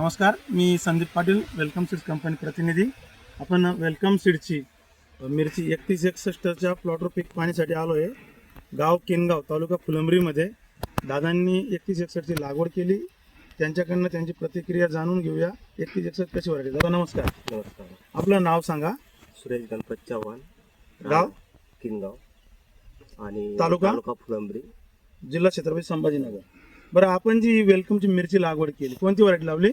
नमस्कार, मी Sandeep Patil, welcome seeds company प्रतिनिधी. आपण वेलकम सीडची मिरची 3161च्या प्लॉटवर पीक पाहण्यासाठी आलो आहे. गाव किनगाव, तालुका फुलंब्रीमध्ये दादांनी 3161ची लागवड केली. त्यांच्याकडनं त्यांची प्रतिक्रिया जाणून घेऊया. 3161 कशी व्हरायटी? दादा नमस्कार. नमस्कार. आपलं नाव सांगा. सुरेश गणपत चव्हाण, गाव किनगाव आणि तालुका फुलंब्री, जिल्हा छत्रपती संभाजीनगर. बरं, आपण जी वेलकमची मिरची लागवड केली, कोणती व्हरायटी लावली?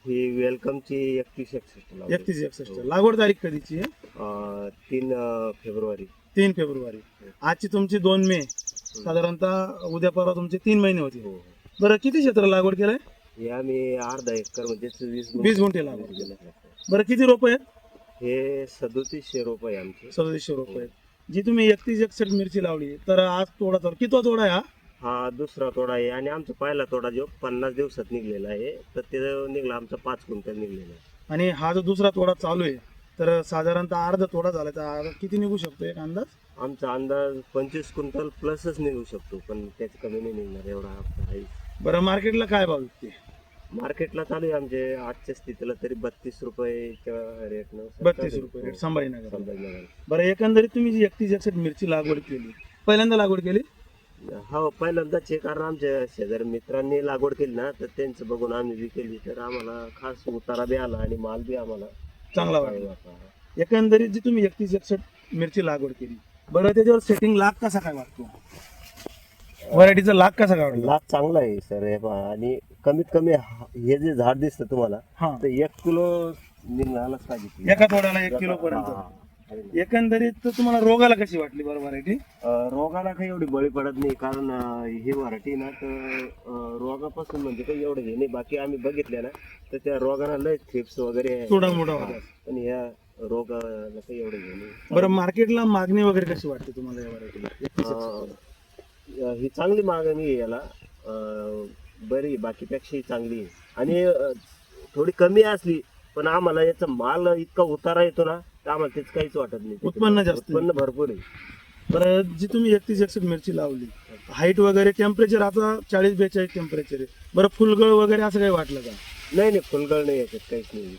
ही वेलकमची 3161 3161. लागवड तारीख कधीची आहे? 3 फेब्रुवारी. 3 फेब्रुवारी. आजची तुमची 2 मे, साधारणतः उद्या परवा तुमचे 3 महिने होते. हो. बरं, किती क्षेत्र लागवड केलंय? हे आम्ही अर्धा एकर म्हणजे 20 गुंठे लागवड केलं. बरं, किती रोप आहेत? हे 3700 रुपये आमचे. 3700 रोप आहेत. जी तुम्ही 3161 मिरची लावली, तर आज तोडा किती तोडा आहे? हा दुसरा तोडा आहे आणि आमचा पहिला तोडा जो 50 दिवसात निघलेला आहे, तर ते निघला आमचा 5 क्विंटल निघलेला आहे. आणि हा जो दुसरा तोडा चालू आहे, तर साधारणतः अर्धा तोडा झाला, तर अर्धा किती निघू शकतो एक अंदाज? आमचा अंदाज 25 क्विंटल प्लसच निघू शकतो, पण त्याच कमी नाही निघणार एवढा आहे. बरं, मार्केटला काय भाव विकते? मार्केटला चालू आहे आमचे आजच्या स्थितीला तरी 32 रुपयाच्या रेटनं. 32 रुपये रेट संभाजीनगर. संभाजीनगर. बरं, एकंदरीत तुम्ही जी 3161 मिरची लागवड केली, पहिल्यांदा लागवड केली? हो, पहिल्यांदाच आहे, कारण आमच्या शेजारी मित्रांनी लागवड केली ना, तर त्यांचं बघून आम्ही बी केली, तर आम्हाला खास उतारा बी आला आणि माल बी आम्हाला चांगला वाटला. एकंदरीत जी तुम्ही 3161 मिरची लागवड केली, बरं त्याच्यावर सेटिंग लाग कसा काय वाटतो? व्हरायटीचा लाग कसा काय वाटला? लाग चांगला आहे सर. हे पहा, आणि कमीत कमी हे जे झाड दिसतं तुम्हाला, हा, तर 1 किलो निघालाच पाहिजे एका तोड्याला 1 किलो पर्यंत. एकंदरीत तुम्हाला रोगाला कशी वाटली बरं व्हरायटी? रोगाला काही एवढी बळी पडत नाही, कारण ही व्हरायटी ना, तर रोगापासून म्हणजे काही एवढं हे नाही. बाकी आम्ही बघितल्या ना, तर त्या रोगाला लय थ्रिप्स वगैरे आहे, थोडा मोठा होता. पण या रोगाला काही एवढं हे नाही. बरं, मार्केटला मागणी वगैरे कशी वाटते तुम्हाला या व्हरायटीला? ही चांगली मागणी आहे याला, बरी बाकीपेक्षाही चांगली आहे. आणि थोडी कमी असली, पण आम्हाला याचा माल इतका उतारा येतो ना, तर आम्हाला तेच काहीच वाटत नाही. उत्पन्न जास्त आहे. उत्पन्न भरपूर आहे. बरं, जी तुम्ही 3161 मिरची लावली, हाईट वगैरे टेम्परेचर आता 40-42 टेम्परेचर आहे. बरं, फुलगळ वगैरे असं काही वाटलं का? नाही, फुलगळ नाही याच्यात, काहीच नाही.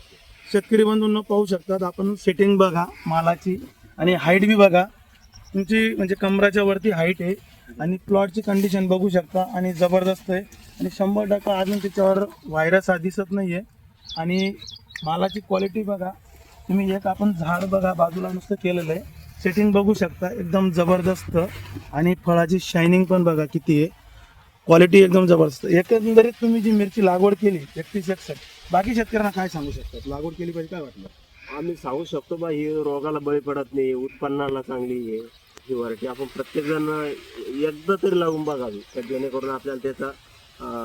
शेतकरी बंधूंनो पाहू शकतात आपण. सेटिंग बघा मालाची, आणि हाईट बी बघा तुमची, म्हणजे कमराच्या वरती हाईट आहे. आणि प्लॉटची कंडिशन बघू शकता, आणि जबरदस्त आहे. आणि 100% अजून त्याच्यावर व्हायरस हा दिसत नाही आहे. आणि मालाची क्वालिटी बघा तुम्ही. एक आपण झाड बघा बाजूला नुसतं केलेलं आहे. सेटिंग बघू शकता, एकदम जबरदस्त. आणि फळाची शायनिंग पण बघा किती आहे. क्वालिटी एकदम जबरदस्त. एकंदरीत तुम्ही जी मिरची लागवड केली 3161, बाकी शेतकऱ्यांना काय सांगू शकतात? लागवड केली पाहिजे, काय वाटलं? आम्ही सांगू शकतो बा, ही रोगाला बळी पडत नाही, उत्पन्नाला चांगली आहे ही व्हरायटी. आपण प्रत्येक जण एकदा तरी लावून बघावी, जेणेकरून आपल्याला त्याचा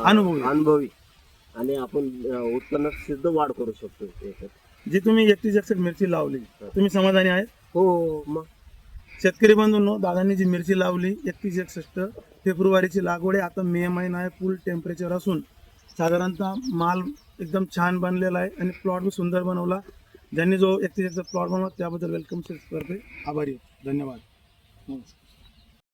अनुभवी आणि आपण उत्पन्नात सिद्ध वाढ करू शकतो याच्यात. जी तुम्ही 3161 मिरची लावली, तुम्ही समाधानी आहेत? हो, मग शेतकरी बंधूंनो, दादांनी जी मिरची लावली 3161 फेब्रुवारीची लागवड आहे. आता मे महिना आहे, फुल टेम्परेचर असून साधारणतः माल एकदम छान बनलेला आहे. आणि प्लॉट बी सुंदर बनवला. ज्यांनी जो 3161 प्लॉट बनवला त्याबद्दल वेलकम सीड्स करते आभारी. धन्यवाद. नमस्कार.